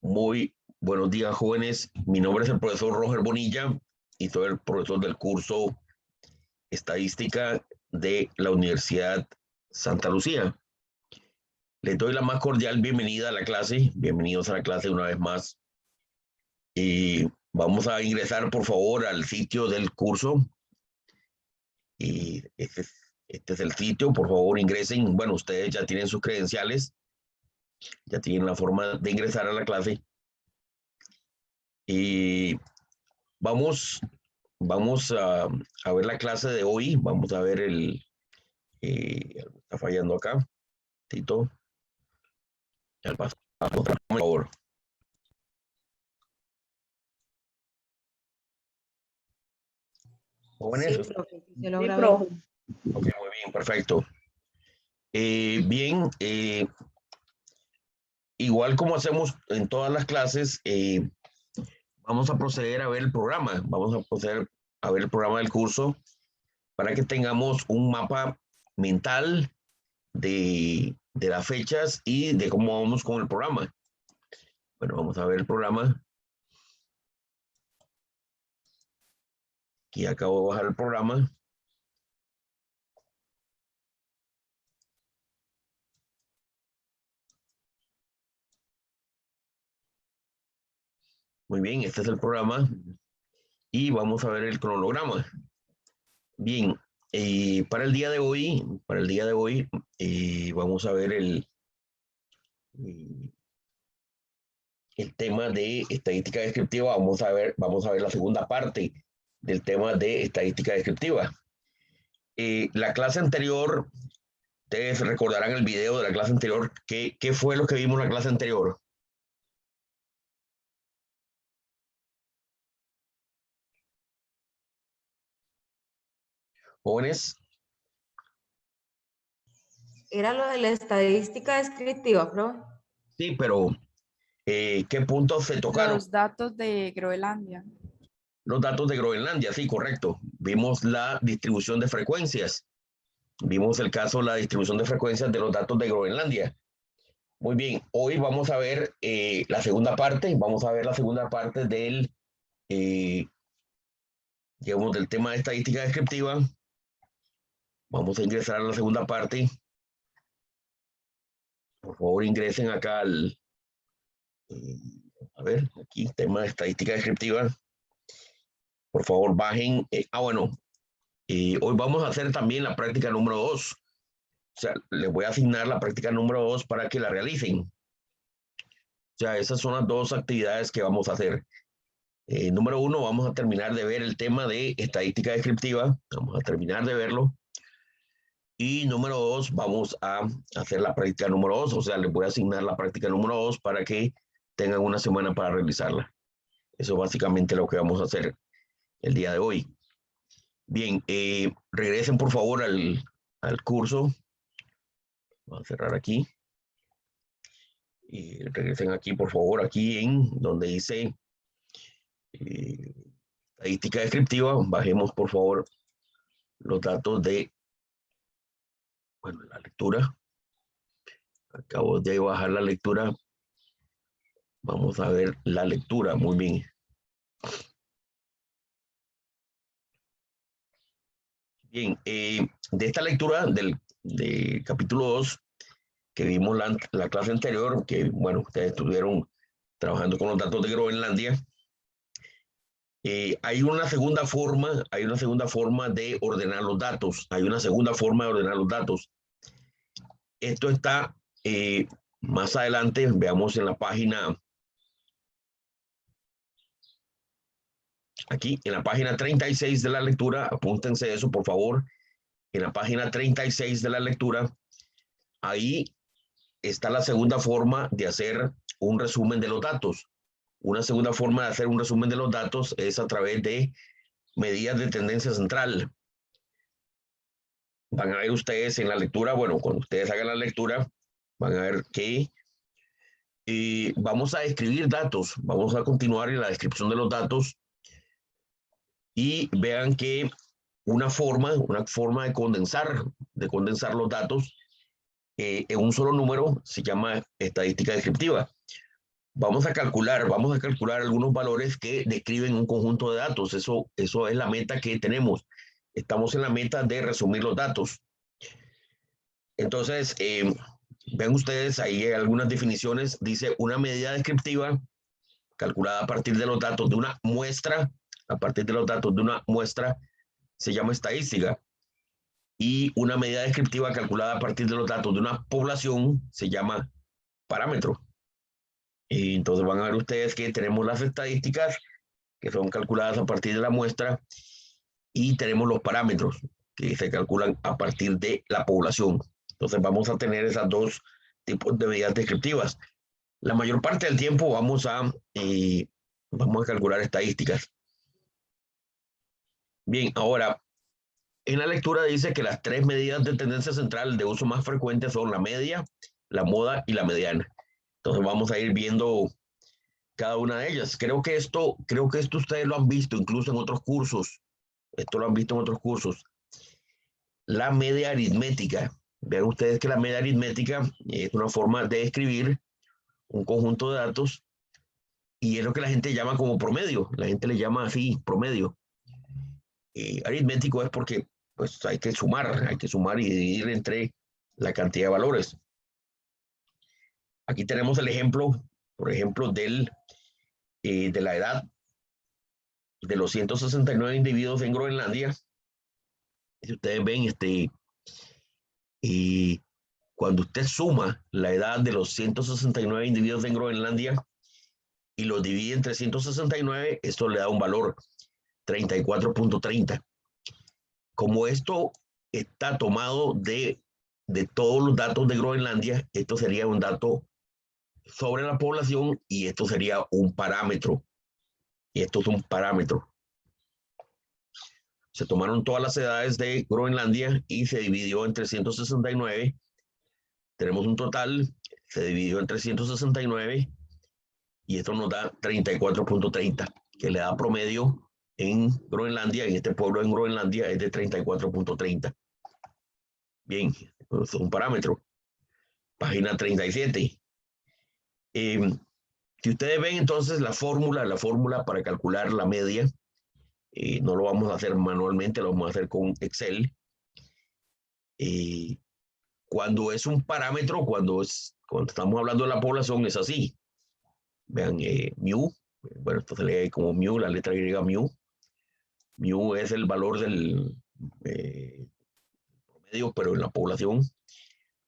Muy buenos días, jóvenes. Mi nombre es el profesor Roger Bonilla y soy el profesor del curso Estadística de la Universidad Santa Lucía. Les doy la más cordial bienvenida a la clase. Bienvenidos a la clase una vez más. Y vamos a ingresar, por favor, al sitio del curso. Y este es el sitio. Por favor, ingresen. Bueno, ustedes ya tienen sus credenciales. Ya tienen la forma de ingresar a la clase. Y vamos a ver la clase de hoy. Vamos a ver está fallando acá. Tito, por favor. Jóvenes. Sí, profe, se Sí, logra ver. profe. Ok, muy bien, perfecto. Bien, igual como hacemos en todas las clases, vamos a proceder a ver el programa. Vamos a proceder a ver el programa del curso para que tengamos un mapa mental de las fechas y de cómo vamos con el programa. Bueno, vamos a ver el programa. Aquí acabo de bajar el programa. Muy bien, este es el programa y vamos a ver el cronograma. Bien, para el día de hoy, vamos a ver el tema de estadística descriptiva. Vamos a ver la segunda parte del tema de estadística descriptiva. La clase anterior, ustedes recordarán el video de la clase anterior. ¿Qué fue lo que vimos en la clase anterior? Jóvenes. Era lo de la estadística descriptiva, profe. Sí, pero ¿qué puntos se tocaron? Los datos de Groenlandia. Los datos de Groenlandia, sí, correcto. Vimos la distribución de frecuencias. Vimos el caso de la distribución de frecuencias de los datos de Groenlandia. Muy bien, hoy vamos a ver la segunda parte. Vamos a ver la segunda parte digamos, del tema de estadística descriptiva. Vamos a ingresar a la segunda parte. Por favor, ingresen acá a ver, aquí, tema de estadística descriptiva. Por favor, bajen. Bueno, hoy vamos a hacer también la práctica número 2. O sea, les voy a asignar la práctica número 2 para que la realicen. O sea, esas son las dos actividades que vamos a hacer. Número 1, vamos a terminar de ver el tema de estadística descriptiva. Vamos a terminar de verlo. Y número 2, vamos a hacer la práctica número 2. O sea, les voy a asignar la práctica número 2 para que tengan una semana para realizarla. Eso es básicamente lo que vamos a hacer el día de hoy. Bien, regresen por favor al curso. Vamos a cerrar aquí. Y regresen aquí, por favor, aquí en donde dice estadística descriptiva. Bajemos, por favor, los datos de, bueno, la lectura. Acabo de bajar la lectura. Vamos a ver la lectura. Muy bien. Bien, de esta lectura del capítulo 2, que vimos la clase anterior, que, bueno, ustedes estuvieron trabajando con los datos de Groenlandia. Hay una segunda forma de ordenar los datos. Hay una segunda forma de ordenar los datos. Esto está más adelante, veamos en la página, aquí en la página 36 de la lectura, apúntense eso por favor, en la página 36 de la lectura, ahí está la segunda forma de hacer un resumen de los datos. Una segunda forma de hacer un resumen de los datos es a través de medidas de tendencia central. Van a ver ustedes en la lectura, bueno, cuando ustedes hagan la lectura, van a ver que vamos a describir datos, vamos a continuar en la descripción de los datos y vean que una forma de condensar los datos en un solo número se llama estadística descriptiva. vamos a calcular algunos valores que describen un conjunto de datos. Eso es la meta que tenemos. Estamos en la meta de resumir los datos. Entonces, ven ustedes, ahí hay algunas definiciones. Dice una medida descriptiva calculada a partir de los datos de una muestra, a partir de los datos de una muestra, se llama estadística. Y una medida descriptiva calculada a partir de los datos de una población se llama parámetro. Y entonces van a ver ustedes que tenemos las estadísticas que son calculadas a partir de la muestra y tenemos los parámetros que se calculan a partir de la población. Entonces vamos a tener esas dos tipos de medidas descriptivas. La mayor parte del tiempo vamos a calcular estadísticas. Bien, ahora, en la lectura dice que las tres medidas de tendencia central de uso más frecuente son la media, la moda y la mediana. Entonces vamos a ir viendo cada una de ellas. Creo que esto ustedes lo han visto incluso en otros cursos. Esto lo han visto en otros cursos. La media aritmética. Vean ustedes que la media aritmética es una forma de escribir un conjunto de datos y es lo que la gente llama como promedio. La gente le llama así, promedio. Aritmético es porque pues hay que sumar y dividir entre la cantidad de valores. Aquí tenemos el ejemplo, por ejemplo, de la edad de los 169 individuos en Groenlandia. Si ustedes ven, cuando usted suma la edad de los 169 individuos en Groenlandia y los divide entre 169, esto le da un valor 34.30. Como esto está tomado de todos los datos de Groenlandia, esto sería un dato sobre la población y esto sería un parámetro. Y esto es un parámetro. Se tomaron todas las edades de Groenlandia y se dividió entre 169. Tenemos un total, se dividió entre 169 y esto nos da 34.30, que le da promedio en Groenlandia, en este pueblo en Groenlandia es de 34.30. Bien, es un parámetro. Página 37. Si ustedes ven entonces la fórmula para calcular la media, no lo vamos a hacer manualmente, lo vamos a hacer con Excel. Cuando es un parámetro, cuando estamos hablando de la población, es así. Vean, mu, bueno, esto se lee como mu, la letra Y mu. Mu es el valor del promedio, pero en la población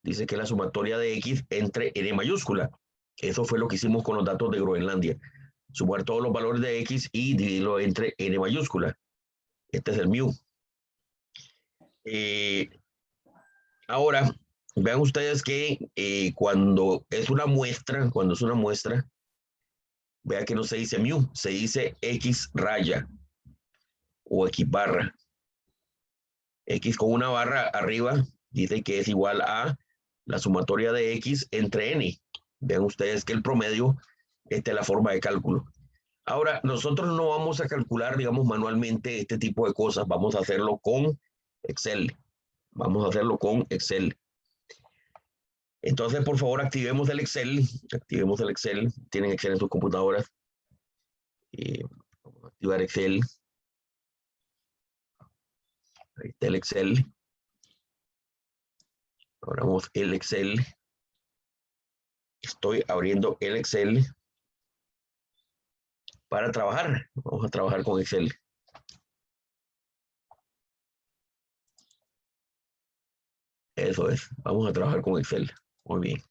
dice que es la sumatoria de X entre N mayúscula. Eso fue lo que hicimos con los datos de Groenlandia. Sumar todos los valores de X y dividirlo entre N mayúscula. Este es el mu. Ahora, vean ustedes que cuando es una muestra, vea que no se dice mu, se dice X raya o X barra. X con una barra arriba dice que es igual a la sumatoria de X entre N. Vean ustedes que el promedio esta es la forma de cálculo. Ahora, nosotros no vamos a calcular, digamos, manualmente este tipo de cosas. Vamos a hacerlo con Excel. Vamos a hacerlo con Excel. Entonces, por favor, activemos el Excel. Activemos el Excel. Tienen Excel en sus computadoras. Vamos a activar Excel. Ahí está el Excel. Abramos el Excel. Estoy abriendo el Excel para trabajar. Vamos a trabajar con Excel. Eso es. Vamos a trabajar con Excel. Muy bien.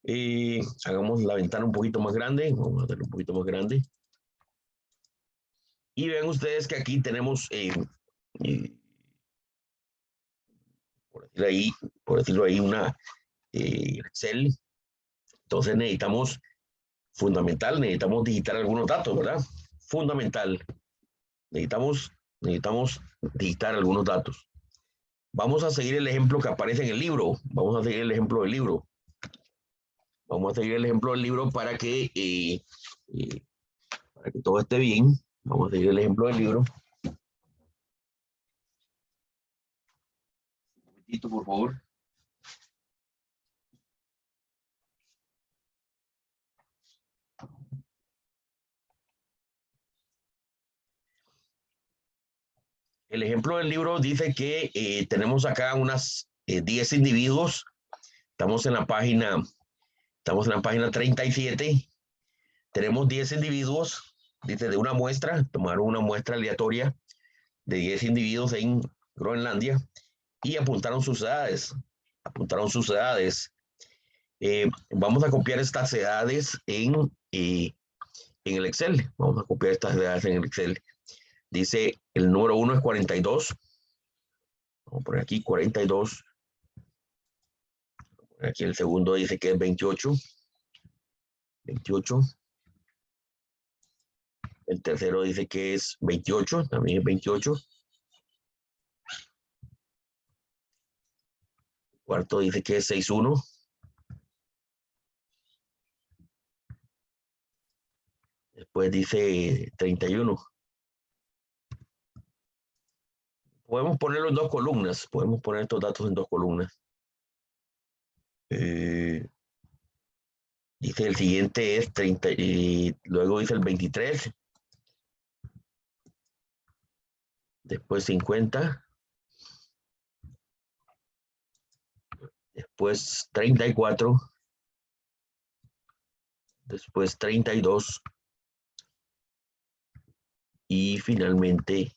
Y hagamos la ventana un poquito más grande. Vamos a hacerlo un poquito más grande. Y vean ustedes que aquí tenemos, por decirlo ahí, una Excel. Entonces necesitamos digitar algunos datos, ¿verdad? Fundamental. Necesitamos digitar algunos datos. Vamos a seguir el ejemplo que aparece en el libro. Vamos a seguir el ejemplo del libro. Para que todo esté bien. Vamos a seguir el ejemplo del libro. Un momentito, por favor. El ejemplo del libro dice que tenemos acá unas 10 individuos. Estamos en la página 37. Tenemos 10 individuos, dice, de una muestra. Tomaron una muestra aleatoria de 10 individuos en Groenlandia y apuntaron sus edades. Vamos a copiar estas edades en el Excel. Vamos a copiar estas edades en el Excel. Dice, el número 1 es 42. Vamos a poner aquí 42. Aquí el segundo dice que es 28. 28. El tercero dice que es 28. También es 28. El cuarto dice que es 61. Después dice 31. Podemos ponerlo en dos columnas. Podemos poner estos datos en dos columnas. Dice el siguiente es 30. Y luego dice el 23. Después 50. Después 34. Después 32. Y finalmente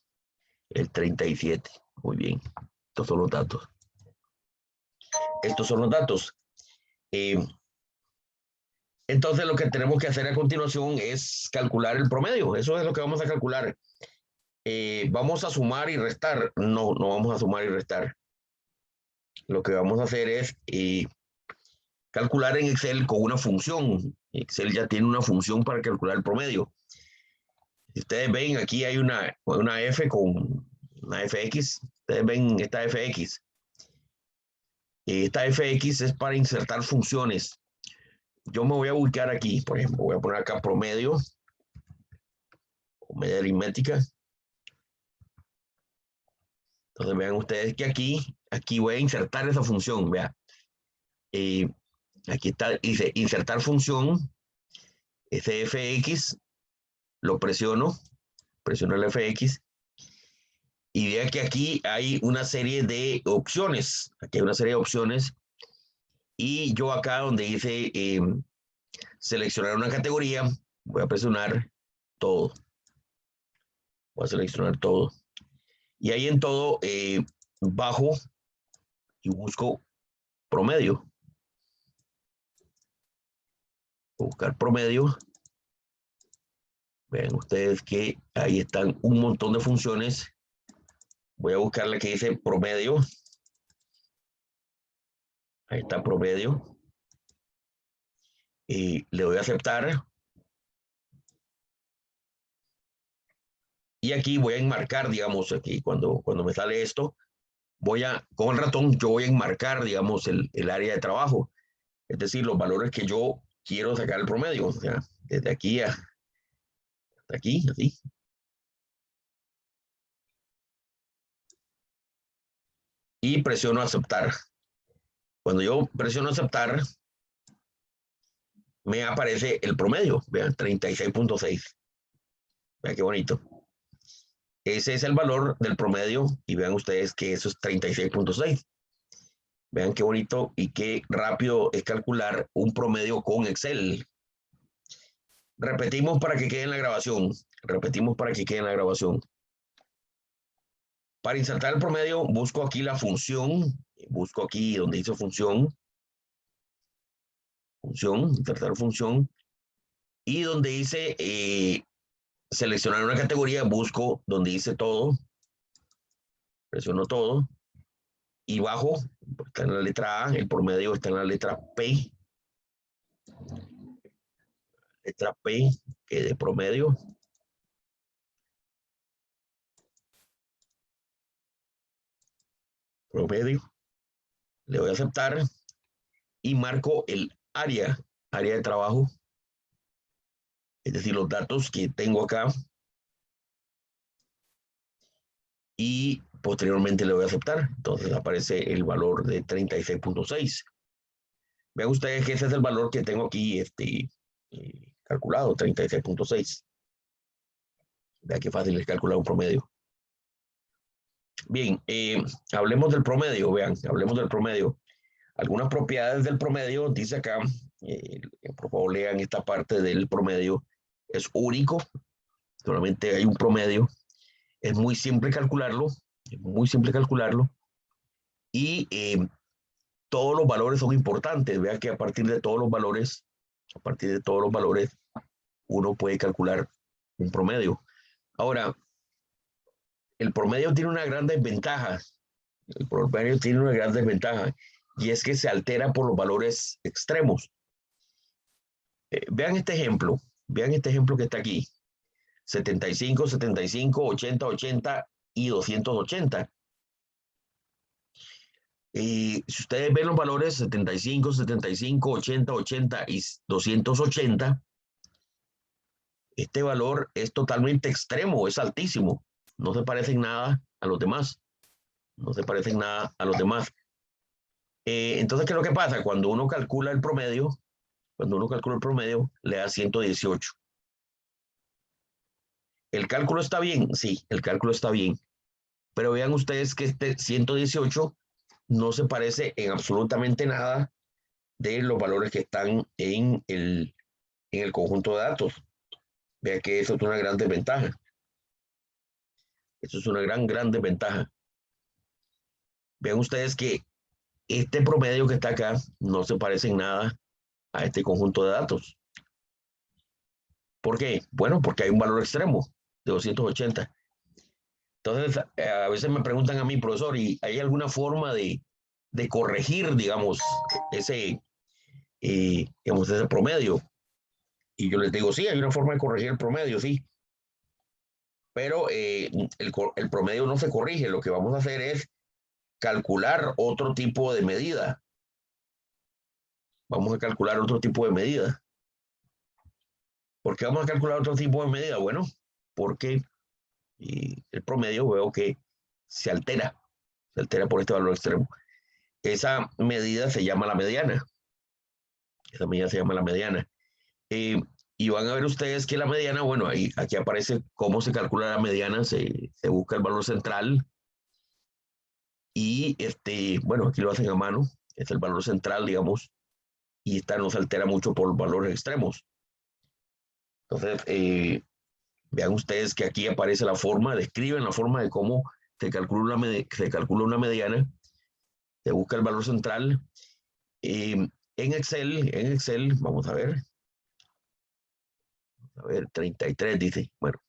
el 37. Muy bien. Estos son los datos. Entonces lo que tenemos que hacer a continuación es calcular el promedio. Eso es lo que vamos a calcular. ¿Vamos a sumar y restar? No, no vamos a sumar y restar. Lo que vamos a hacer es calcular en Excel con una función. Excel ya tiene una función para calcular el promedio. Si ustedes ven, aquí hay una F con una FX. Ustedes ven esta FX. Esta FX es para insertar funciones. Yo me voy a ubicar aquí, por ejemplo, voy a poner acá promedio, media aritmética. Entonces vean ustedes que aquí voy a insertar esa función, vea. Aquí está, dice insertar función, ese FX, lo presiono el FX, y vea que aquí hay una serie de opciones, y yo acá donde dice seleccionar una categoría, voy a presionar todo. Voy a seleccionar todo. Y ahí en todo, bajo y busco promedio. Voy a buscar promedio. Vean ustedes que ahí están un montón de funciones. Voy a buscar la que dice promedio. Ahí está promedio. Y le doy a aceptar. Y aquí voy a enmarcar, digamos, aquí cuando me sale esto, con el ratón, yo voy a enmarcar, digamos, el área de trabajo. Es decir, los valores que yo quiero sacar el promedio. O sea, desde aquí hasta aquí, así. Y presiono aceptar. Cuando yo presiono aceptar, me aparece el promedio. Vean, 36.6. Vean qué bonito. Ese es el valor del promedio y vean ustedes que eso es 36.6. Vean qué bonito y qué rápido es calcular un promedio con Excel. Repetimos para que quede en la grabación. Para insertar el promedio, busco aquí la función. Busco aquí donde dice función. Insertar función. Y donde dice seleccionar una categoría, busco donde dice todo. Presiono todo. Y bajo, está en la letra A, el promedio está en la letra P. Letra P, que de promedio. Promedio. Le doy a aceptar y marco el área de trabajo. Es decir, los datos que tengo acá. Y posteriormente le voy a aceptar. Entonces aparece el valor de 36.6. Vean ustedes que ese es el valor que tengo aquí calculado, 36.6. Vean qué fácil es calcular un promedio. Bien, hablemos del promedio, vean, hablemos del promedio. Algunas propiedades del promedio, dice acá, por favor lean esta parte del promedio, es único, solamente hay un promedio, es muy simple calcularlo, y todos los valores son importantes, vean que a partir de todos los valores, uno puede calcular un promedio. Ahora, el promedio tiene una gran desventaja, y es que se altera por los valores extremos. Vean este ejemplo que está aquí, 75, 75, 80, 80 y 280. Y si ustedes ven los valores 75, 75, 80, 80 y 280, este valor es totalmente extremo, es altísimo. No se parecen nada a los demás. Entonces, ¿qué es lo que pasa? Cuando uno calcula el promedio, le da 118. ¿El cálculo está bien? Sí, el cálculo está bien. Pero vean ustedes que este 118 no se parece en absolutamente nada de los valores que están en el conjunto de datos. Vean que eso es una gran desventaja. Eso es una gran desventaja. Vean ustedes que este promedio que está acá no se parece en nada a este conjunto de datos. ¿Por qué? Bueno, porque hay un valor extremo de 280. Entonces, a veces me preguntan a mí, profesor, ¿y hay alguna forma de corregir, digamos, ese promedio? Y yo les digo, sí, hay una forma de corregir el promedio, sí. Pero el promedio no se corrige. Lo que vamos a hacer es calcular otro tipo de medida. Vamos a calcular otro tipo de medida. ¿Por qué vamos a calcular otro tipo de medida? Bueno, porque el promedio veo que se altera por este valor extremo. Esa medida se llama la mediana. Y van a ver ustedes que la mediana, bueno, aquí aparece cómo se calcula la mediana, se busca el valor central y bueno, aquí lo hacen a mano, es el valor central, digamos, y esta no se altera mucho por valores extremos. Entonces, vean ustedes que aquí aparece la forma, describen la forma de cómo se calcula una mediana, se busca el valor central. En Excel, vamos a ver, 33 dice, bueno,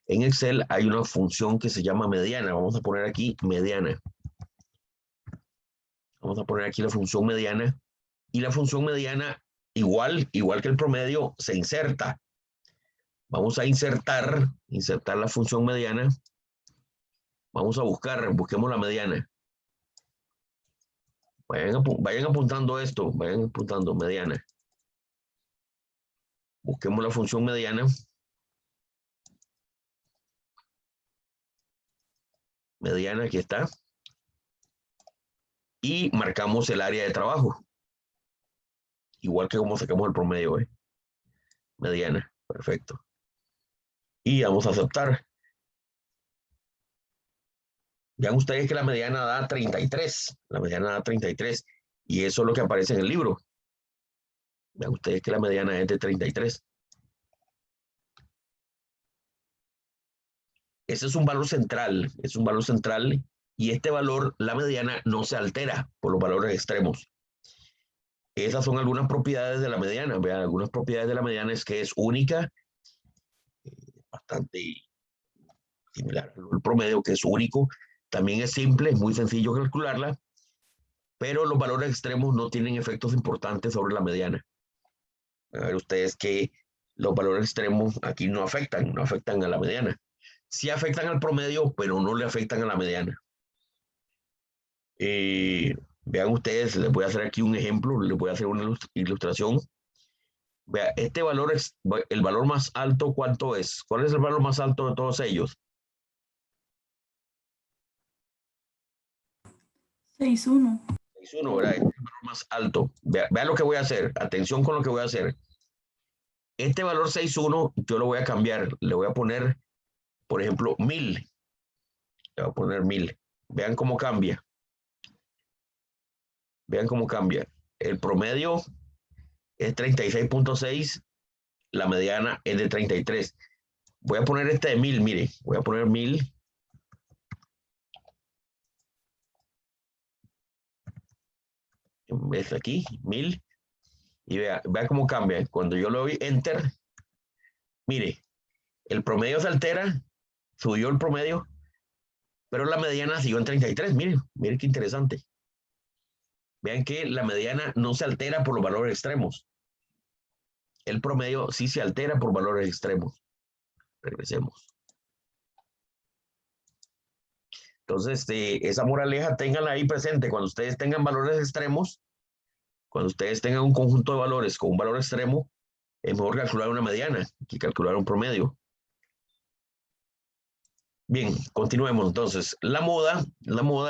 en Excel hay una función que se llama mediana, vamos a poner aquí mediana. Vamos a poner aquí la función mediana, y la función mediana, igual que el promedio, se inserta. Vamos a insertar la función mediana. Vamos a busquemos la mediana. Vayan apuntando esto, vayan apuntando mediana. Busquemos la función mediana. Mediana, aquí está. Y marcamos el área de trabajo. Igual que como sacamos el promedio, mediana, perfecto. Y vamos a aceptar. Vean ustedes que la mediana da 33. La mediana da 33. Y eso es lo que aparece en el libro. Vean ustedes que la mediana es de 33. Ese es un valor central. Es un valor central. Y este valor, la mediana, no se altera por los valores extremos. Esas son algunas propiedades de la mediana. Vean, algunas propiedades de la mediana es que es única. Bastante similar al promedio, que es único. También es simple, es muy sencillo calcularla, pero los valores extremos no tienen efectos importantes sobre la mediana. A ver ustedes que los valores extremos aquí no afectan a la mediana. Sí afectan al promedio, pero no le afectan a la mediana. Vean ustedes, les voy a hacer aquí un ejemplo, les voy a hacer una ilustración. Vea, este valor es el valor más alto, ¿cuánto es? ¿Cuál es el valor más alto de todos ellos? 6,1. 6,1, ¿verdad? Este es el valor más alto. Vea lo que voy a hacer. Atención con lo que voy a hacer. Este valor 6,1 yo lo voy a cambiar. Le voy a poner, por ejemplo, 1000. Le voy a poner 1000. Vean cómo cambia. Vean cómo cambia. El promedio es 36.6. La mediana es de 33. Voy a poner este de 1000, mire. Voy a poner 1000. Es aquí, 1000. Y vea cómo cambia. Cuando yo le doy enter, mire, el promedio se altera, subió el promedio, pero la mediana siguió en 33. Mire qué interesante. Vean que la mediana no se altera por los valores extremos. El promedio sí se altera por valores extremos. Regresemos. Entonces, esa moraleja ténganla ahí presente. Cuando ustedes tengan valores extremos, cuando ustedes tengan un conjunto de valores con un valor extremo, es mejor calcular una mediana que calcular un promedio. Bien, continuemos entonces. La moda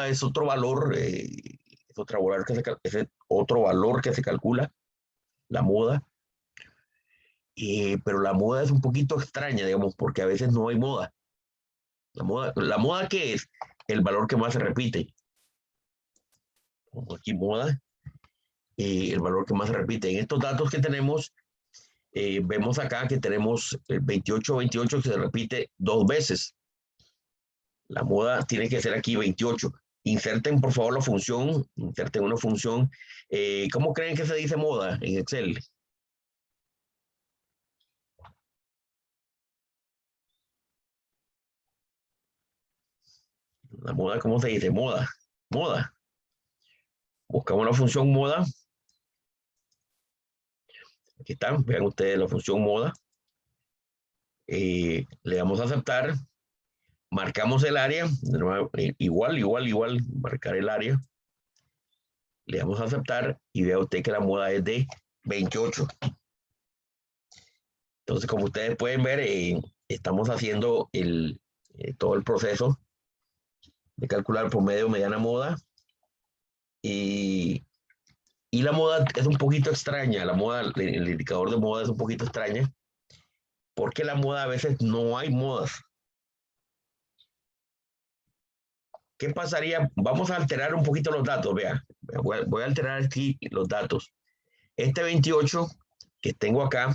es otro valor, es otro valor que se calcula, la moda. Pero la moda es un poquito extraña, digamos, porque a veces no hay moda. La moda ¿qué es? El valor que más se repite. Como aquí moda, el valor que más se repite. En estos datos que tenemos, vemos acá que tenemos el 28 que se repite 2 veces. La moda tiene que ser aquí 28. Inserten, por favor, la función. Inserten una función. ¿Cómo creen que se dice moda en Excel? La moda, ¿cómo se dice? Moda. Moda. Buscamos la función moda. Aquí está. Vean ustedes la función moda. Le damos a aceptar. Marcamos el área. De nuevo, igual. Marcar el área. Le damos a aceptar y vea usted que la moda es de 28. Entonces, como ustedes pueden ver, estamos haciendo todo el proceso de calcular promedio, mediana, moda. Y la moda es un poquito extraña. La moda, el indicador de moda es un poquito extraña. Porque la moda a veces no hay modas. ¿Qué pasaría? Vamos a alterar un poquito los datos. Vea, voy a alterar aquí los datos. Este 28 que tengo acá,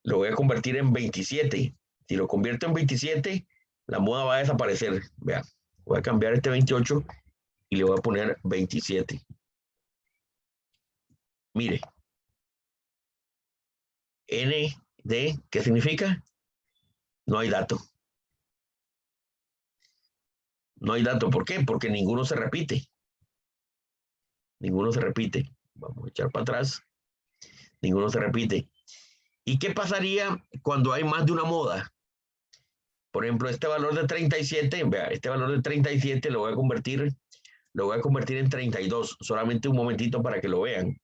lo voy a convertir en 27. Si lo convierto en 27, la moda va a desaparecer. Vea, voy a cambiar este 28 y le voy a poner 27. Mire. ND, ¿qué significa? No hay dato. No hay dato. ¿Por qué? Porque ninguno se repite. Ninguno se repite. Vamos a echar para atrás. Ninguno se repite. ¿Y qué pasaría cuando hay más de una moda? Por ejemplo, este valor de 37, vea, este valor de 37 lo voy a convertir en 32. Solamente un momentito para que lo vean.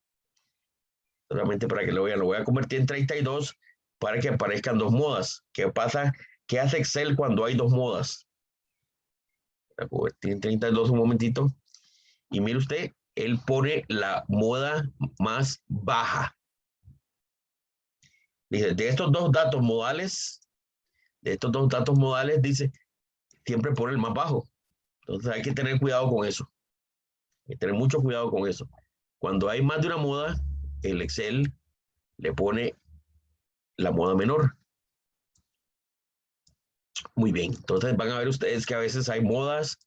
Solamente para que lo vean. Lo voy a convertir en 32 para que aparezcan 2 modas. ¿Qué pasa? ¿Qué hace Excel cuando hay 2 modas? La convertí en 32 un momentito. Y mire usted, él pone la moda más baja. Dice, de estos dos datos modales, dice, siempre pone el más bajo. Entonces hay que tener cuidado con eso. Hay que tener mucho cuidado con eso. Cuando hay más de una moda, el Excel le pone la moda menor. Muy bien. Entonces van a ver ustedes que a veces hay modas,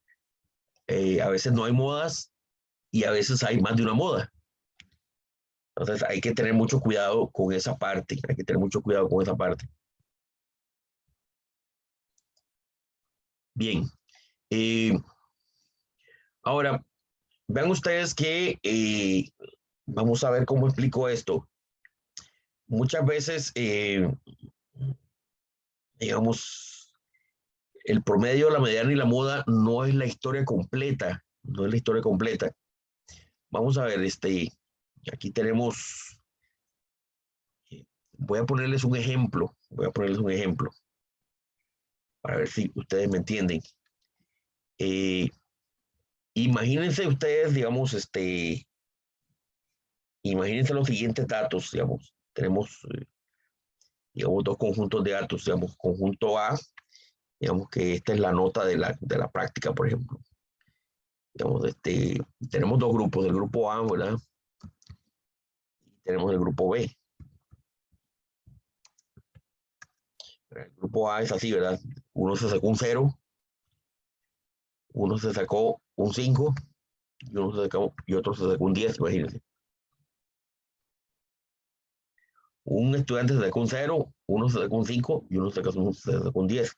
a veces no hay modas y a veces hay más de una moda. Entonces hay que tener mucho cuidado con esa parte. Hay que tener mucho cuidado con esa parte. Bien. Ahora, vean ustedes que vamos a ver cómo explico esto. Muchas veces, digamos, el promedio, la mediana y la moda no es la historia completa. No es la historia completa. Vamos a ver, aquí tenemos, voy a ponerles un ejemplo. Para ver si ustedes me entienden. Imagínense ustedes, digamos, imagínense los siguientes datos, digamos. Tenemos, digamos, 2 conjuntos de datos, digamos, conjunto A Digamos que esta es la nota de la práctica, por ejemplo. Digamos, tenemos dos grupos, el grupo A, ¿verdad? Y tenemos el grupo B. El grupo A es así, ¿verdad? Uno se sacó un 0, uno se sacó un 5 y otro se sacó un 10, imagínense. Un estudiante se sacó un 0, uno se sacó un 5 y uno se sacó un 10.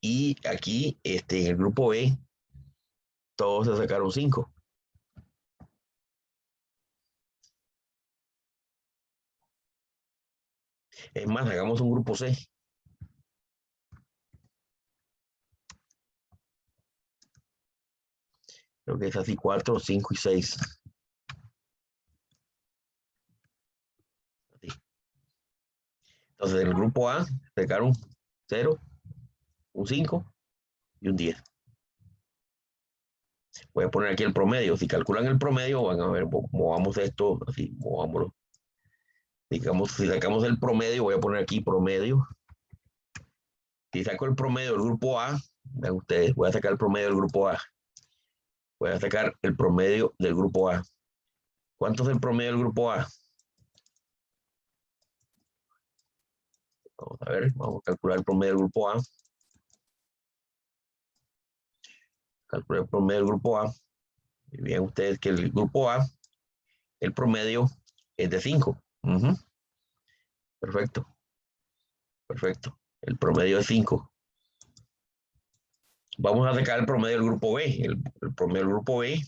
Y aquí, en el grupo B, todos se sacaron 5. Es más, hagamos un grupo C. Creo que es así, 4, 5 y 6. Así. Entonces, en el grupo A sacaron 0, un 5 y un 10. Voy a poner aquí el promedio. Si calculan el promedio, van a ver, movamos esto, así, movámoslo. Digamos, si sacamos el promedio, voy a poner aquí promedio. Si saco el promedio del grupo A, vean ustedes, voy a sacar el promedio del grupo A. Voy a sacar el promedio del grupo A. ¿Cuánto es el promedio del grupo A? Vamos a ver, vamos a calcular el promedio del grupo A. Calcular el promedio del grupo A. Y vean ustedes que el grupo A, el promedio es de 5. Perfecto. Perfecto. El promedio es 5. Vamos a sacar el promedio del grupo B. El promedio del grupo B,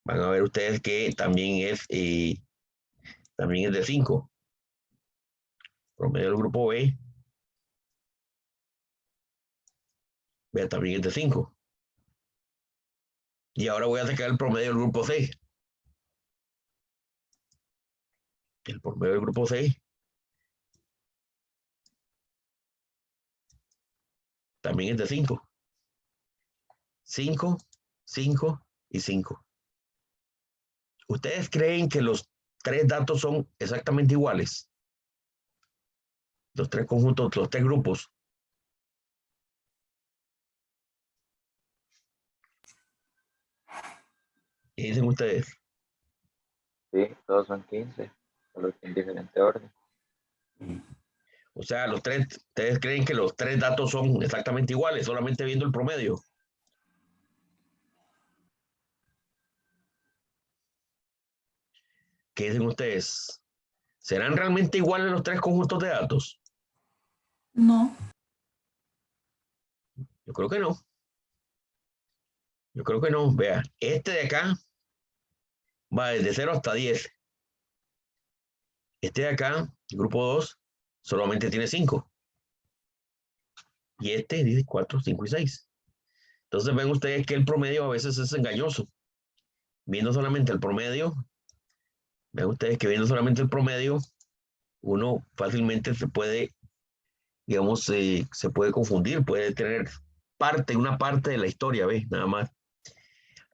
van a ver ustedes que también es de 5. Promedio del grupo B, vean, también es de 5. Y ahora voy a sacar el promedio del grupo C. El promedio del grupo C también es de 5. 5, 5 y 5. ¿Ustedes creen que los tres datos son exactamente iguales? Los tres conjuntos, los tres grupos. ¿Qué dicen ustedes? Sí, todos son 15, solo que en diferente orden. O sea, ustedes creen que los tres datos son exactamente iguales, solamente viendo el promedio. ¿Qué dicen ustedes? ¿Serán realmente iguales los tres conjuntos de datos? No. Yo creo que no. Yo creo que no. Vea, este de acá va desde 0 hasta 10. Este de acá, el grupo 2, solamente tiene 5. Y este dice 4, 5 y 6. Entonces ven ustedes que el promedio a veces es engañoso. Viendo solamente el promedio, ven ustedes que viendo solamente el promedio, uno fácilmente se puede, digamos, se puede confundir, puede tener una parte de la historia, ¿ves? Nada más.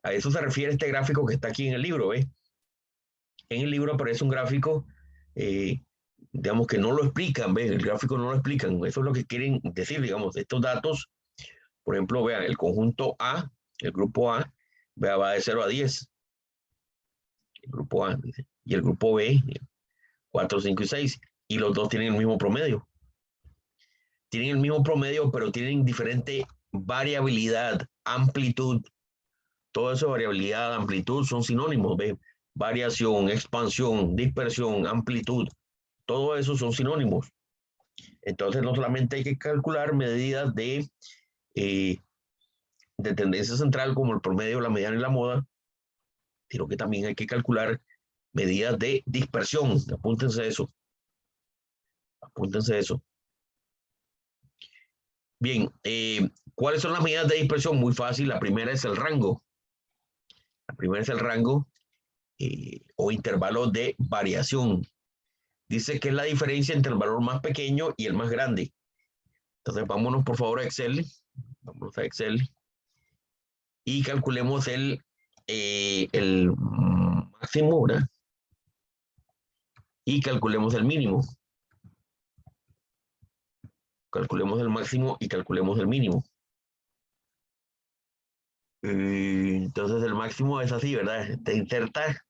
A eso se refiere este gráfico que está aquí en el libro, ¿ves? En el libro aparece un gráfico, eh, digamos, que no lo explican, ¿ves? El gráfico no lo explican. Eso es lo que quieren decir, digamos, estos datos. Por ejemplo, vean, el conjunto A, el grupo A, vea, va de 0 a 10. El grupo A, dice, y el grupo B, 4, 5 y 6. Y los dos tienen el mismo promedio. Tienen el mismo promedio, pero tienen diferente variabilidad, amplitud. Todo eso, variabilidad, amplitud, son sinónimos, ¿ves? Variación, expansión, dispersión, amplitud. Todo eso son sinónimos. Entonces, no solamente hay que calcular medidas de tendencia central como el promedio, la mediana y la moda, sino que también hay que calcular medidas de dispersión. Apúntense eso. Apúntense eso. Bien, ¿cuáles son las medidas de dispersión? Muy fácil. La primera es el rango. La primera es el rango o intervalo de variación. Dice que es la diferencia entre el valor más pequeño y el más grande. Entonces, vámonos por favor a Excel. Vámonos a Excel. Y calculemos el máximo, ¿verdad? Y calculemos el mínimo. calculemos el máximo y calculemos el mínimo. Entonces el máximo es así, ¿verdad? Te inserta.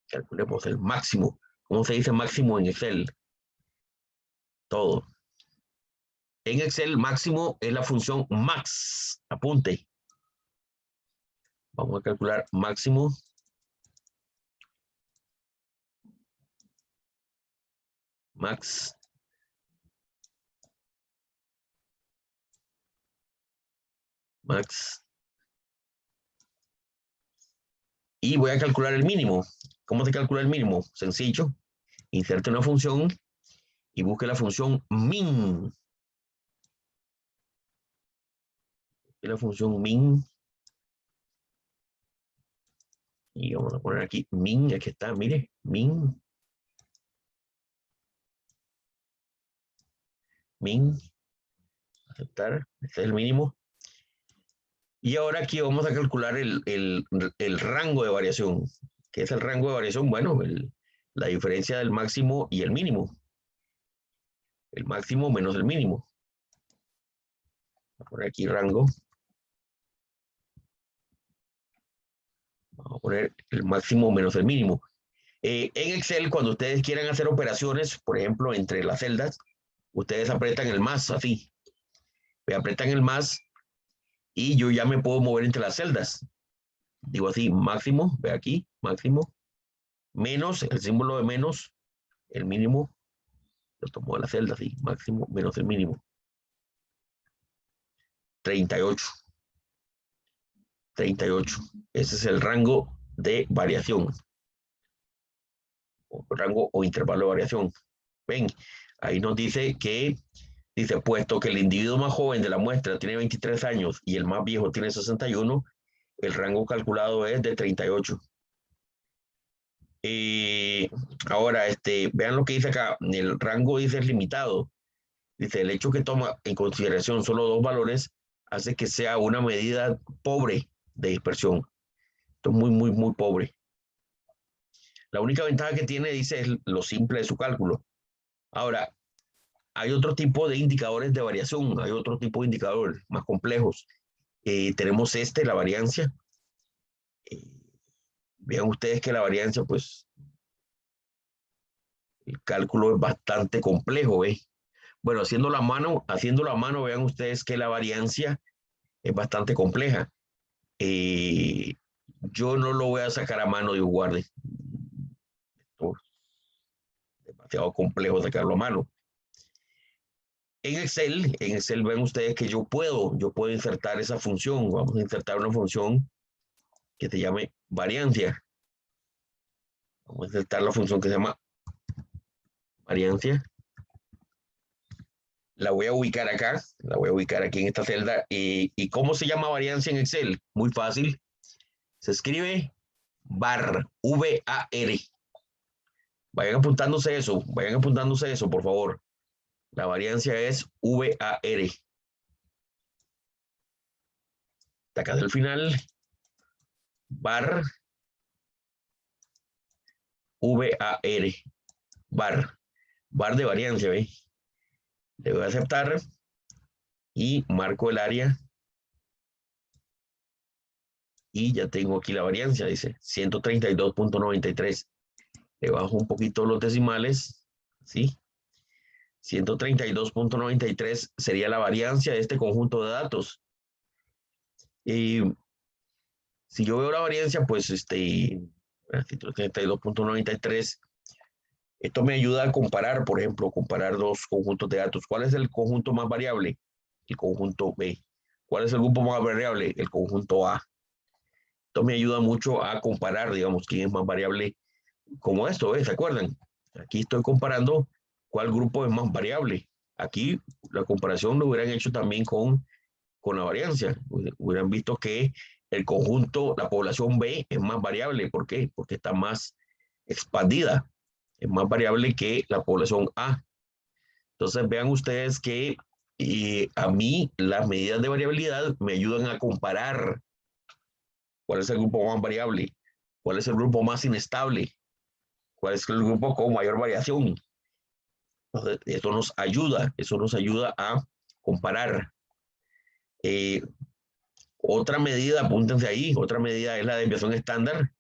Calculemos el máximo. ¿Cómo se dice máximo en Excel? Todo. En Excel, máximo es la función max. Apunte. Vamos a calcular máximo. Max. Max. Y voy a calcular el mínimo. ¿Cómo se calcula el mínimo? Sencillo. Inserte una función y busque la función min. La función min. Y vamos a poner aquí min. Aquí está, mire. Min. Min. Aceptar. Este es el mínimo. Y ahora aquí vamos a calcular el rango de variación. ¿Qué es el rango de variación? Bueno, la diferencia del máximo y el mínimo. El máximo menos el mínimo. Voy a poner aquí rango. Vamos a poner el máximo menos el mínimo. En Excel, cuando ustedes quieran hacer operaciones, por ejemplo, entre las celdas, ustedes apretan el más, así. Me apretan el más y yo ya me puedo mover entre las celdas. Digo así, máximo, ve aquí, máximo, menos, el símbolo de menos, el mínimo, lo tomo de la celda, así, máximo menos el mínimo. 38. 38. Ese es el rango de variación. O rango o intervalo de variación. Ven, ahí nos dice que, dice, puesto que el individuo más joven de la muestra tiene 23 años y el más viejo tiene 61, el rango calculado es de 38. Ahora, vean lo que dice acá, el rango dice es limitado. Dice, el hecho que toma en consideración solo dos valores hace que sea una medida pobre de dispersión. Esto es muy, muy, muy pobre. La única ventaja que tiene, dice, es lo simple de su cálculo. Ahora, hay otro tipo de indicadores de variación, hay otro tipo de indicadores más complejos. Tenemos la variancia. Vean ustedes que la variancia, pues, el cálculo es bastante complejo, ¿eh? Bueno, haciendo la mano, vean ustedes que la variancia es bastante compleja. Yo no lo voy a sacar a mano de un guardia. Demasiado complejo sacarlo a mano. En Excel ven ustedes que yo puedo insertar esa función. Vamos a insertar una función que se llame variancia. Vamos a insertar la función que se llama variancia. La voy a ubicar acá, la voy a ubicar aquí en esta celda. ¿Y cómo se llama variancia en Excel? Muy fácil. Se escribe var, V-A-R. Vayan apuntándose eso, por favor. La variancia es VAR. De acá del final, var, VAR. Var de variancia, ¿ve? Le voy a aceptar y marco el área. Y ya tengo aquí la variancia, dice 132.93. Le bajo un poquito los decimales, ¿sí? 132.93 sería la variancia de este conjunto de datos. Y si yo veo la variancia, pues 132.93, esto me ayuda a comparar, por ejemplo, comparar dos conjuntos de datos. ¿Cuál es el conjunto más variable? El conjunto B. ¿Cuál es el grupo más variable? El conjunto A. Esto me ayuda mucho a comparar, digamos, quién es más variable como esto, ¿ves? ¿Se acuerdan? Aquí estoy comparando cuál grupo es más variable. Aquí la comparación lo hubieran hecho también con la variancia. Hubieran visto que el conjunto, la población B es más variable. ¿Por qué? Porque está más expandida. Es más variable que la población A. Entonces vean ustedes que a mí las medidas de variabilidad me ayudan a comparar cuál es el grupo más variable, cuál es el grupo más inestable, cuál es el grupo con mayor variación. Entonces, eso nos ayuda a comparar. Otra medida, apúntense ahí, otra medida es la desviación estándar,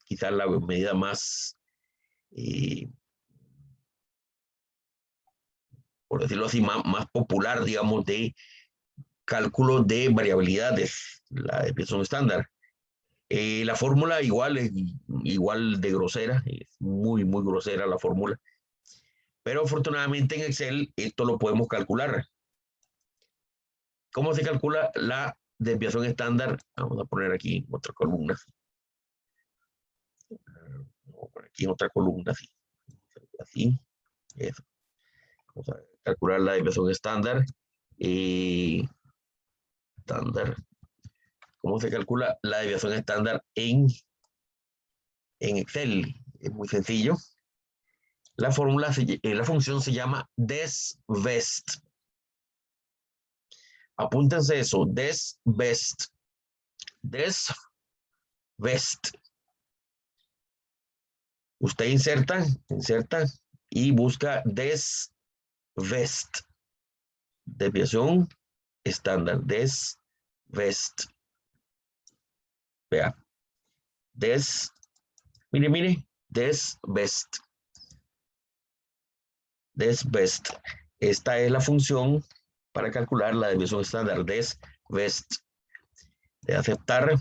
quizás la medida más, por decirlo así, más popular, digamos, de cálculo de variabilidades, la desviación estándar. La fórmula igual es igual de grosera, es muy, muy grosera la fórmula, pero afortunadamente en Excel esto lo podemos calcular. ¿Cómo se calcula la desviación estándar? Vamos a poner aquí otra columna. Vamos a poner aquí otra columna, así, eso. Vamos a calcular la desviación estándar. ¿Cómo se calcula la desviación estándar en Excel? Es muy sencillo. La función se llama desbest. Apúntense eso, desbest. Desbest. Usted inserta y busca desbest. Desviación estándar, desbest. Vea, mire, desbest. Desbest. Esta es la función para calcular la desviación estándar, desbest. De aceptar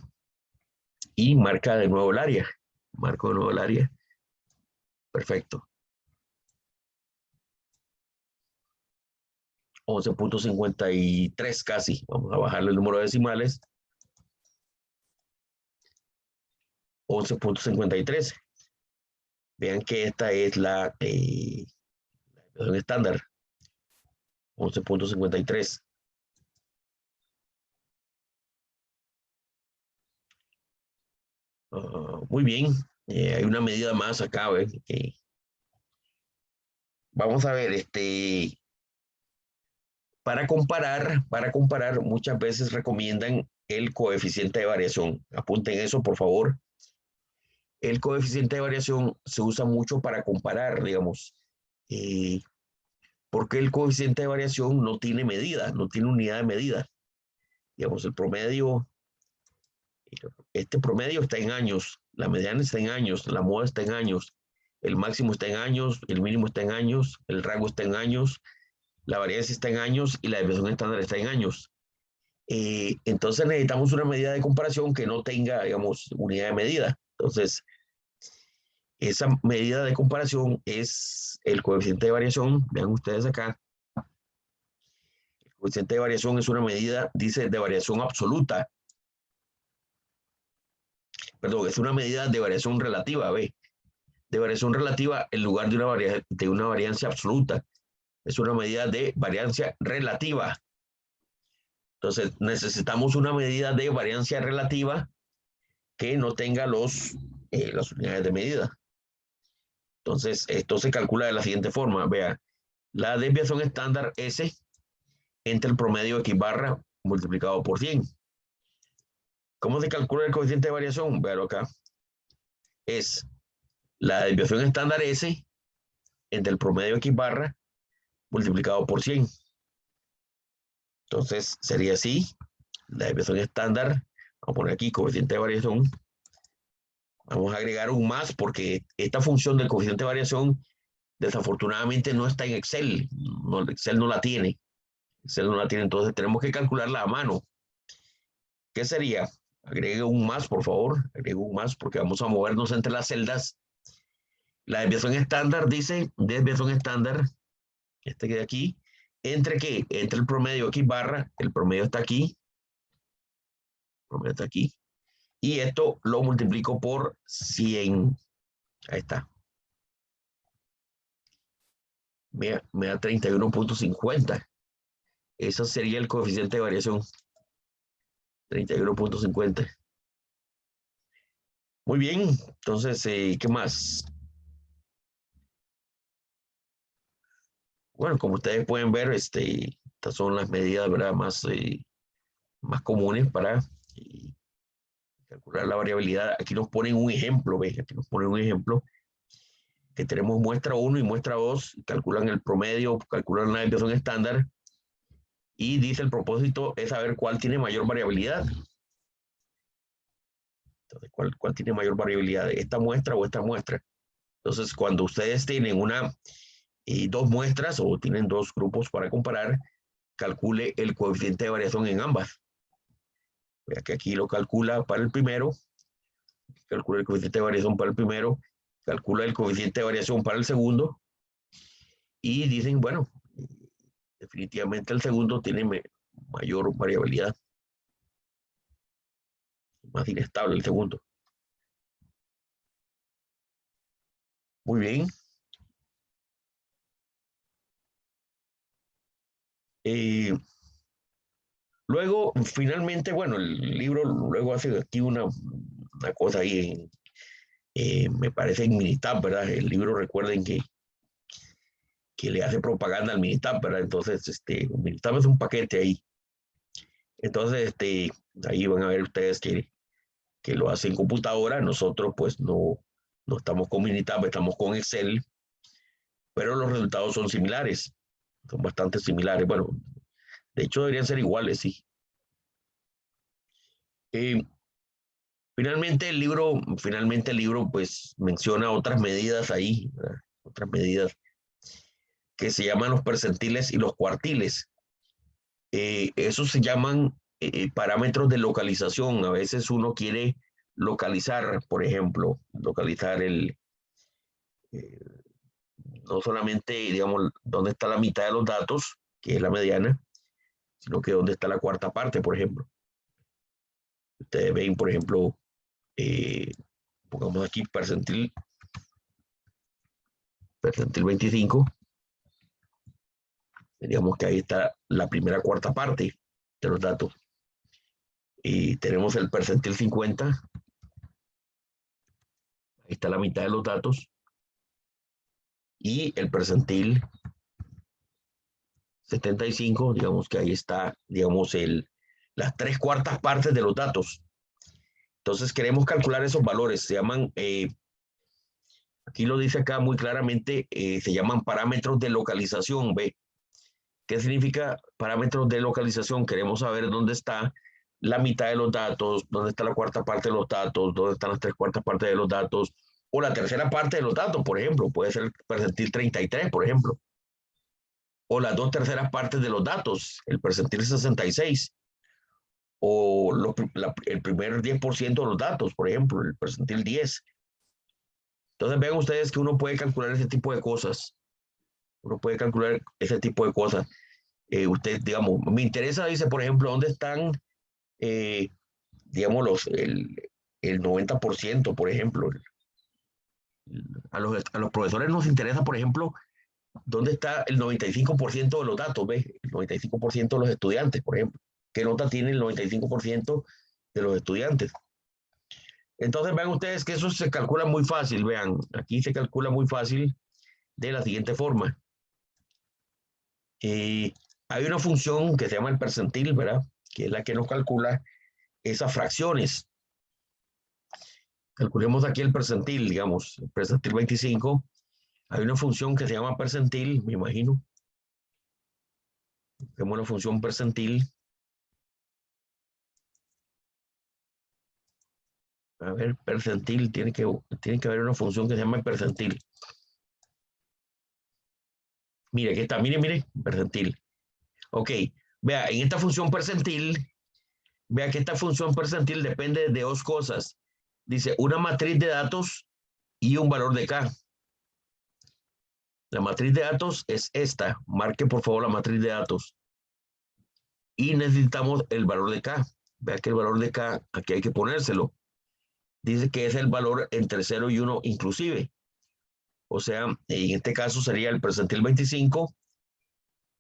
y marca de nuevo el área. Marco de nuevo el área. Perfecto. 11.53 casi. Vamos a bajarle el número de decimales. 11.53. Vean que esta es la desviación estándar. 11.53. Muy bien. Hay una medida más acá. Vamos a ver, para comparar, muchas veces recomiendan el coeficiente de variación. Apunten eso, por favor. El coeficiente de variación se usa mucho para comparar, digamos, porque el coeficiente de variación no tiene medida, no tiene unidad de medida. Digamos, el promedio, este promedio está en años, la mediana está en años, la moda está en años, el máximo está en años, el mínimo está en años, el rango está en años, la varianza está en años y la desviación estándar está en años. Entonces necesitamos una medida de comparación que no tenga, digamos, unidad de medida. Entonces, esa medida de comparación es el coeficiente de variación. Vean ustedes acá. El coeficiente de variación es una medida, dice, de variación absoluta. Perdón, es una medida de variación relativa, ¿ve? De variación relativa en lugar de una variancia absoluta. Es una medida de variancia relativa. Entonces, necesitamos una medida de variancia relativa que no tenga las unidades de medida. Entonces, esto se calcula de la siguiente forma. Vea, la desviación estándar S entre el promedio X barra multiplicado por 100. ¿Cómo se calcula el coeficiente de variación? Véalo acá. Es la desviación estándar S entre el promedio X barra multiplicado por 100. Entonces, sería así. La desviación estándar, vamos a poner aquí coeficiente de variación. Vamos a agregar un más porque esta función del coeficiente de variación desafortunadamente no está en Excel. No, Excel no la tiene. Excel no la tiene, entonces tenemos que calcularla a mano. ¿Qué sería? Agregue un más, por favor. Agregue un más porque vamos a movernos entre las celdas. La desviación estándar dice, desviación estándar, este que de aquí, ¿entre qué? Entre el promedio X barra, el promedio está aquí, el promedio está aquí, y esto lo multiplico por 100. Ahí está. Me da 31.50. Ese sería el coeficiente de variación. 31.50. Muy bien. Entonces, ¿qué más? Bueno, como ustedes pueden ver, estas son las medidas, ¿verdad? Más comunes para calcular la variabilidad. Aquí nos ponen un ejemplo, ¿ves? Aquí nos ponen un ejemplo que tenemos muestra 1 y muestra 2, calculan el promedio, calculan la desviación estándar, y dice el propósito es saber cuál tiene mayor variabilidad. Entonces, ¿cuál tiene mayor variabilidad? ¿Esta muestra o esta muestra? Entonces, cuando ustedes tienen dos muestras o tienen dos grupos para comparar, calcule el coeficiente de variación en ambas. Vea que aquí lo calcula para el primero, calcula el coeficiente de variación para el primero, calcula el coeficiente de variación para el segundo, y dicen, bueno, definitivamente el segundo tiene mayor variabilidad, más inestable el segundo. Muy bien. Luego, finalmente, bueno, el libro luego hace aquí una cosa ahí, me parece en Minitab, ¿verdad? El libro, recuerden que le hace propaganda al Minitab, ¿verdad? Entonces, Minitab es un paquete ahí. Entonces, ahí van a ver ustedes que lo hacen en computadora. Nosotros, pues, no estamos con Minitab, estamos con Excel, pero los resultados son similares, son bastante similares. Bueno, de hecho, deberían ser iguales, sí. Finalmente el libro pues menciona otras medidas ahí, ¿verdad? Otras medidas que se llaman los percentiles y los cuartiles. Esos se llaman parámetros de localización. A veces uno quiere localizar, por ejemplo, localizar no solamente, digamos, dónde está la mitad de los datos, que es la mediana, sino que dónde está la cuarta parte, por ejemplo. Ustedes ven, por ejemplo, pongamos aquí percentil 25. Diríamos que ahí está la primera cuarta parte de los datos. Y tenemos el percentil 50. Ahí está la mitad de los datos. Y el percentil 75, digamos que ahí está, digamos, las tres cuartas partes de los datos. Entonces queremos calcular esos valores. Se llaman, aquí lo dice acá muy claramente, se llaman parámetros de localización. ¿Ve? ¿Qué significa parámetros de localización? Queremos saber dónde está la mitad de los datos, dónde está la cuarta parte de los datos, dónde están las tres cuartas partes de los datos, o la tercera parte de los datos, por ejemplo. Puede ser el percentil 33, por ejemplo. O las dos terceras partes de los datos, el percentil 66. O el primer 10% de los datos, por ejemplo, el percentil 10. Entonces vean ustedes que uno puede calcular ese tipo de cosas. Uno puede calcular ese tipo de cosas. Usted, digamos, me interesa, dice, por ejemplo, dónde están, digamos, el 90%, por ejemplo. A los profesores nos interesa, por ejemplo, dónde está el 95% de los datos, ¿ves? El 95% de los estudiantes, por ejemplo. ¿Qué nota tiene el 95% de los estudiantes? Entonces vean ustedes que eso se calcula muy fácil, vean, aquí se calcula muy fácil de la siguiente forma. Hay una función que se llama el percentil, ¿verdad? Que es la que nos calcula esas fracciones. Calculemos aquí el percentil, digamos, el percentil 25. Hay una función que se llama percentil, me imagino. Tenemos la función percentil. A ver, percentil, tiene que haber una función que se llama percentil. Mire, aquí está, mire, percentil. Ok, vea, en esta función percentil, vea que esta función percentil depende de dos cosas. Dice, una matriz de datos y un valor de K. La matriz de datos es esta. Marque, por favor, la matriz de datos. Y necesitamos el valor de K. Vea que el valor de K, aquí hay que ponérselo. Dice que es el valor entre 0 y 1 inclusive. O sea, en este caso sería el percentil 25.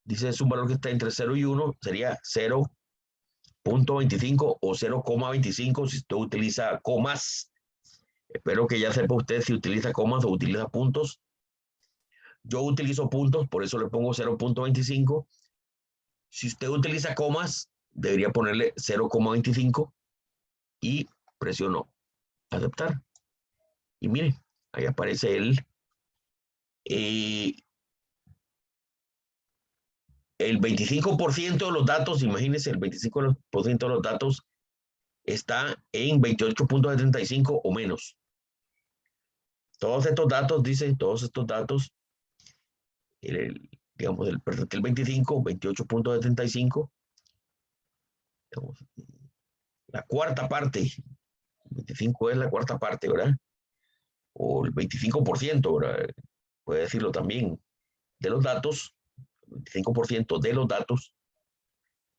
Dice es un valor que está entre 0 y 1. Sería 0.25 o 0,25 si usted utiliza comas. Espero que ya sepa usted si utiliza comas o utiliza puntos. Yo utilizo puntos, por eso le pongo 0.25. Si usted utiliza comas, debería ponerle 0,25 y presiono aceptar. Y mire, ahí aparece el 25% de los datos, imagínense, el 25% de los datos está en 28.75 o menos. Todos estos datos, dice, todos estos datos, digamos, el percentil 25, 28.75, digamos, la cuarta parte, 25 es la cuarta parte, ¿verdad? O el 25%, ¿verdad? Puede decirlo también, de los datos, 25% de los datos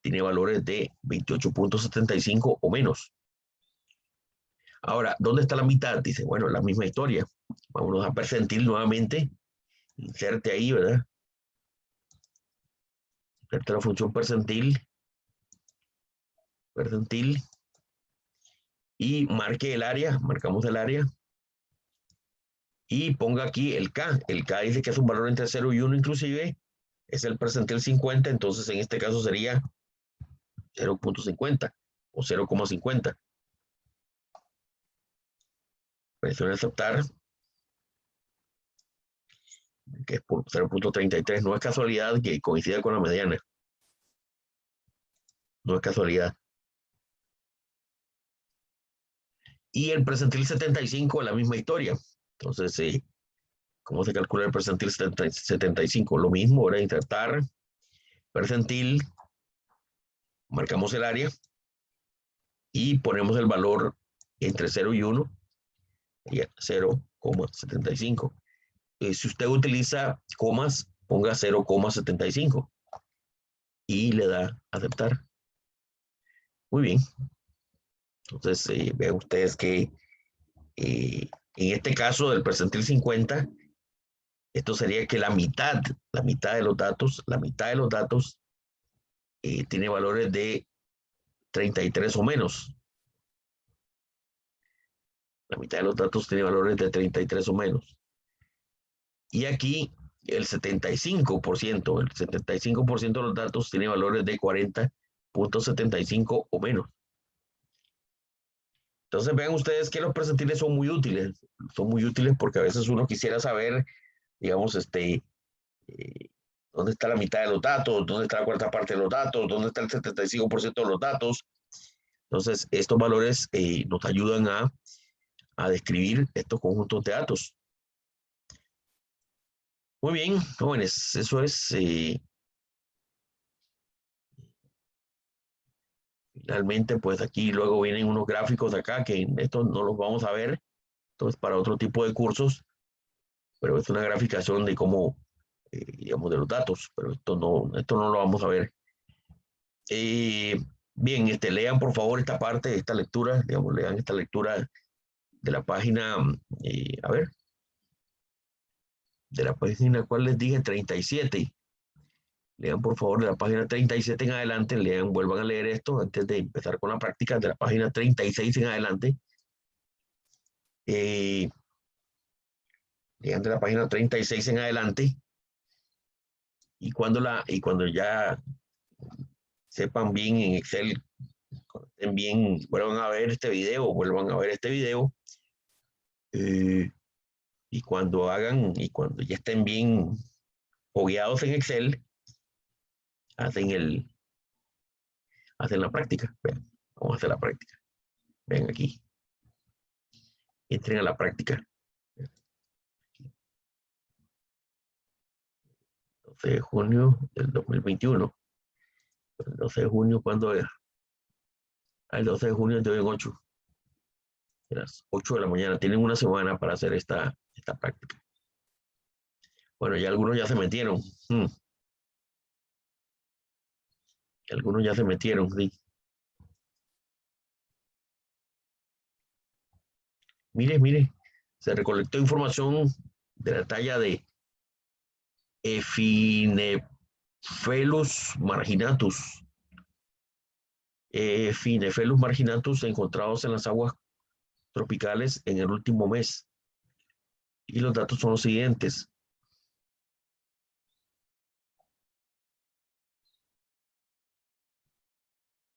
tiene valores de 28.75 o menos. Ahora, ¿dónde está la mitad? Dice, bueno, la misma historia. Vámonos a percentil nuevamente. Inserte ahí, ¿verdad? Inserte la función percentil. Percentil. Y marque el área. Marcamos el área. Y ponga aquí el K. El K dice que es un valor entre 0 y 1 inclusive. Es el percentil 50. Entonces, en este caso sería 0.50 o 0,50. Presione aceptar. Que es por 0.33. No es casualidad que coincida con la mediana. No es casualidad. Y el percentil 75 es la misma historia. Entonces, ¿cómo se calcula el percentil 75? Lo mismo, ahora insertar percentil, marcamos el área y ponemos el valor entre 0 y 1, 0,75. Si usted utiliza comas, ponga 0,75 y le da aceptar. Muy bien. Entonces, vean ustedes que en este caso del percentil 50, esto sería que la mitad de los datos tiene valores de 33 o menos. La mitad de los datos tiene valores de 33 o menos. Y aquí el 75% de los datos tiene valores de 40.75 o menos. Entonces vean ustedes que los percentiles son muy útiles. Son muy útiles porque a veces uno quisiera saber, digamos, dónde está la mitad de los datos, dónde está la cuarta parte de los datos, dónde está el 75% de los datos. Entonces, estos valores nos ayudan a describir estos conjuntos de datos. Muy bien, jóvenes, eso es. Finalmente, pues aquí luego vienen unos gráficos acá que estos no los vamos a ver. Entonces, para otro tipo de cursos, pero es una graficación de cómo, digamos, de los datos, pero esto no lo vamos a ver. Bien, lean por favor esta parte, esta lectura, digamos, lean esta lectura de la página, a ver, de la página, ¿cuál les dije? 37. Lean por favor de la página 37 en adelante, lean, vuelvan a leer esto antes de empezar con la práctica de la página 36 en adelante. Lean de la página 36 en adelante y cuando ya sepan bien en Excel, estén bien, vuelvan a ver este video, y cuando ya estén bien fogueados en Excel, hacen la práctica. Ven, vamos a hacer la práctica. Ven aquí. Entren a la práctica. 12 de junio del 2021. El 12 de junio, ¿cuándo era? El 12 de junio de hoy en 8. A las 8 de la mañana. Tienen una semana para hacer esta práctica. Bueno, ya algunos ya se metieron. Algunos ya se metieron, sí. Mire, se recolectó información de la talla de Ephinephelus marginatus. Ephinephelus marginatus encontrados en las aguas tropicales en el último mes. Y los datos son los siguientes.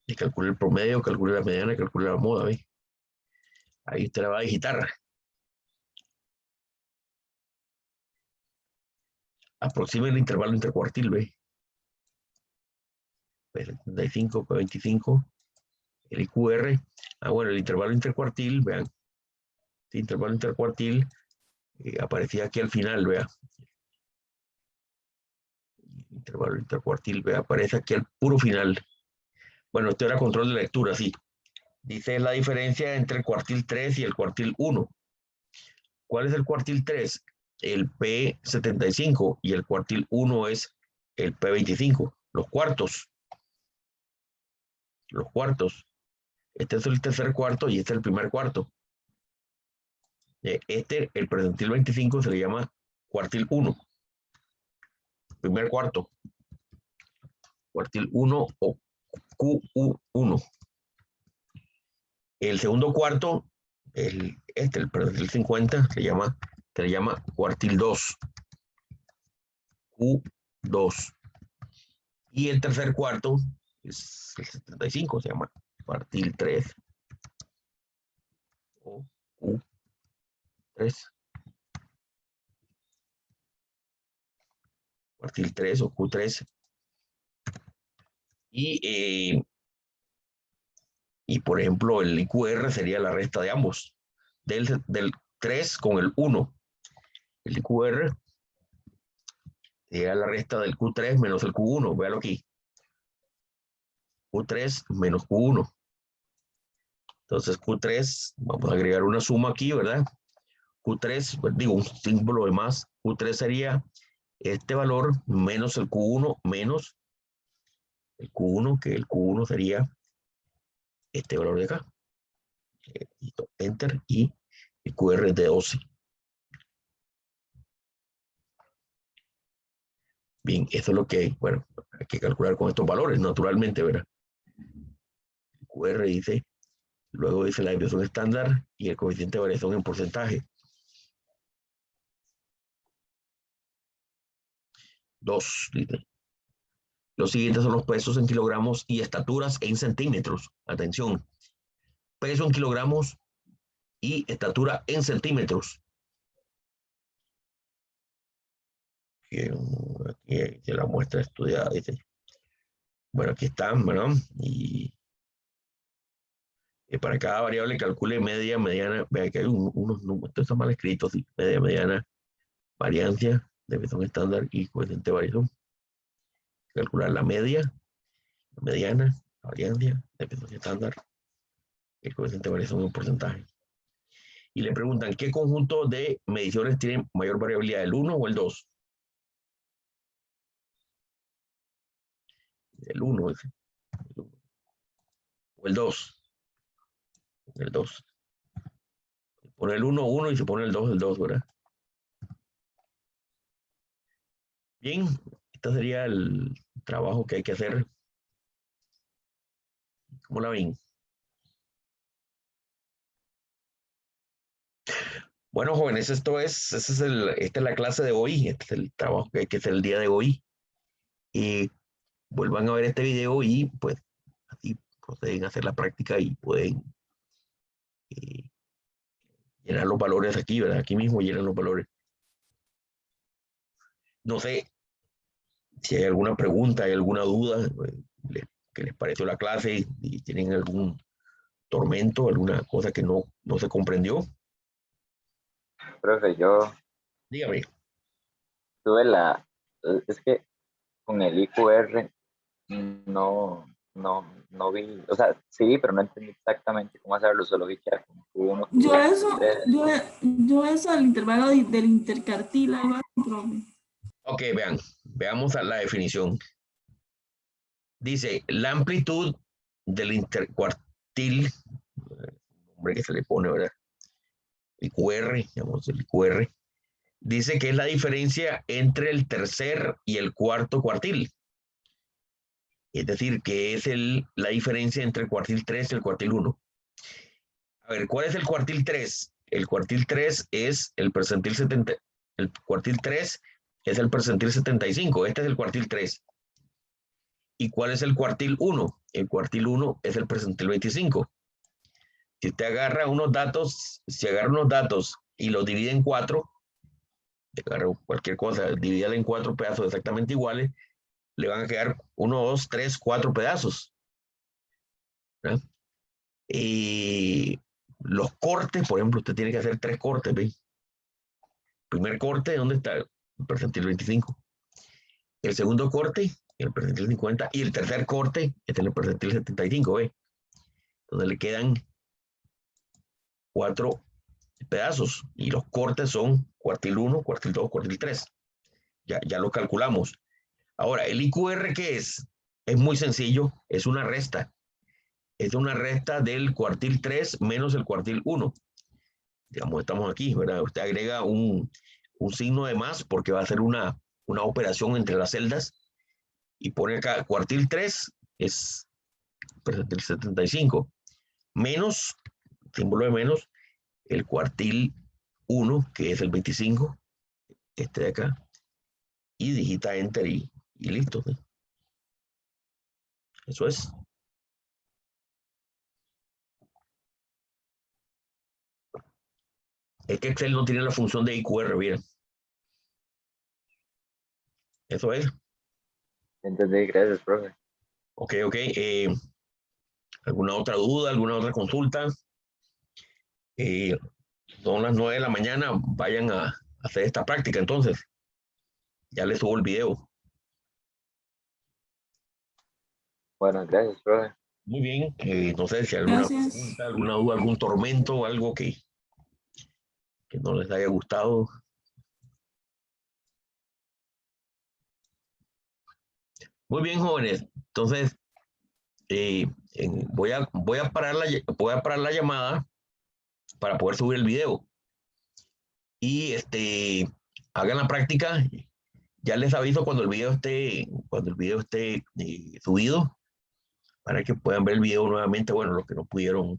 Y calcule el promedio, calcule la mediana, calcule la moda, ¿ve? Ahí usted la va a digitar. aproxime el intervalo intercuartil, ¿ve? P75, P25, el IQR. Bueno, el intervalo intercuartil, vean. El intervalo intercuartil aparecía aquí al final, vea. El intervalo intercuartil, vea, aparece aquí al puro final. Bueno, esto era control de lectura, sí. Dice la diferencia entre el cuartil 3 y el cuartil 1. ¿Cuál es el cuartil 3? El P75 y el cuartil 1 es el P25. Los cuartos. Los cuartos. Este es el tercer cuarto y este es el primer cuarto. El percentil 25 se le llama cuartil 1. Primer cuarto. Cuartil 1 o QU1. El segundo cuarto, el percentil 50, se le llama cuartil 2. Q2. Y el tercer cuarto es el 75, se llama cuartil 3 o Q3. Cuartil 3 o Q3. Y por ejemplo, el IQR sería la resta de ambos. Del 3 con el 1. El IQR sería la resta del Q3 menos el Q1. Véalo aquí. Q3 menos Q1. Entonces Q3, vamos a agregar una suma aquí, ¿verdad? Q3, pues digo, un símbolo de más. Q3 sería este valor menos el Q1 menos el Q1, que el Q1 sería este valor de acá. Enter y el QR es de 12. Bien, eso es lo que, bueno, hay que calcular con estos valores, naturalmente, ¿verdad? El QR dice, luego dice la desviación estándar y el coeficiente de variación en porcentaje. 2, dice. Los siguientes son los pesos en kilogramos y estaturas en centímetros. Atención. Peso en kilogramos y estatura en centímetros. Aquí la muestra estudiada, dice. Bueno, aquí están, ¿verdad? Y para cada variable calcule media, mediana. Vean que hay unos números, esto está mal escrito, sí. Media, mediana, variancia, desviación estándar y coeficiente de variación. Calcular la media, la mediana, la variancia, desviación estándar, el coeficiente de variación en porcentaje. Y le preguntan, ¿qué conjunto de mediciones tiene mayor variabilidad, el 1 o el 2? El 1, ese. O el 2. El 2. Se pone el 1, 1 y se pone el 2, ¿verdad? Bien, este sería el trabajo que hay que hacer. ¿Cómo la ven? Bueno, jóvenes, esta es la clase de hoy, este es el trabajo que hay que hacer el día de hoy. Y vuelvan a ver este video y pues así proceden a hacer la práctica y pueden llenar los valores aquí, ¿verdad? Aquí mismo llenan los valores. No sé si hay alguna pregunta, hay alguna duda, que les pareció la clase y tienen algún tormento, alguna cosa que no se comprendió. Profe, yo Dígame. tuve es que con el IQR no vi, o sea, sí, pero no entendí exactamente cómo hacerlo, solo vi que era como Q1, Yo eso al intervalo del intercartil, algo así, profe. Ok, veamos a la definición. Dice, la amplitud del intercuartil, nombre que se le pone, ¿verdad? IQR, digamos el IQR, dice que es la diferencia entre el tercer y el cuarto cuartil. Es decir, que es la diferencia entre el cuartil 3 y el cuartil 1. A ver, ¿cuál es el cuartil 3? El cuartil 3 es el percentil 70. El cuartil 3 es el percentil 75. Este es el cuartil 3. ¿Y cuál es el cuartil 1? El cuartil 1 es el percentil 25. Si usted agarra unos datos, y los divide en 4, agarra cualquier cosa, divídala en 4 pedazos exactamente iguales, le van a quedar 1, 2, 3, 4 pedazos. ¿Verdad? Y los cortes, por ejemplo, usted tiene que hacer 3 cortes, ¿ve? Primer corte, ¿dónde está? El percentil 25. El segundo corte, el percentil 50. Y el tercer corte, este es el percentil 75, ¿ve? Entonces le quedan 4 pedazos. Y los cortes son cuartil 1, cuartil 2, cuartil 3. Ya lo calculamos. Ahora, el IQR, ¿qué es? Es muy sencillo, es una resta. Es una resta del cuartil 3 menos el cuartil 1. Digamos, estamos aquí, ¿verdad? Usted agrega un signo de más porque va a hacer una operación entre las celdas y pone acá cuartil 3 es percentil 75 menos, símbolo de menos, el cuartil 1 que es el 25, este de acá, y digita enter y listo, ¿sí? Eso es. Es que Excel no tiene la función de IQR, bien. Eso es. Entendí, gracias, profe. Ok. ¿Alguna otra duda? ¿Alguna otra consulta? Son las 9 de la mañana. Vayan a hacer esta práctica entonces. Ya les subo el video. Bueno, gracias, profe. Muy bien. No sé si hay alguna Gracias. pregunta, alguna duda, algún tormento, algo que no les haya gustado. Muy bien, jóvenes. Entonces, voy a parar la llamada para poder subir el video. Y hagan la práctica. Ya les aviso cuando el video esté subido para que puedan ver el video nuevamente. Bueno, los que no pudieron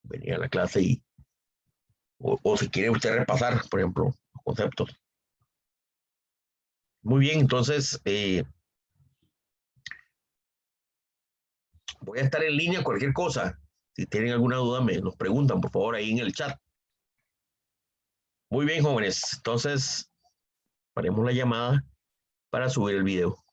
venir a la clase o si quiere usted repasar, por ejemplo, los conceptos. Muy bien, entonces voy a estar en línea cualquier cosa. Si tienen alguna duda, nos preguntan, por favor, ahí en el chat. Muy bien, jóvenes. Entonces, paremos la llamada para subir el video.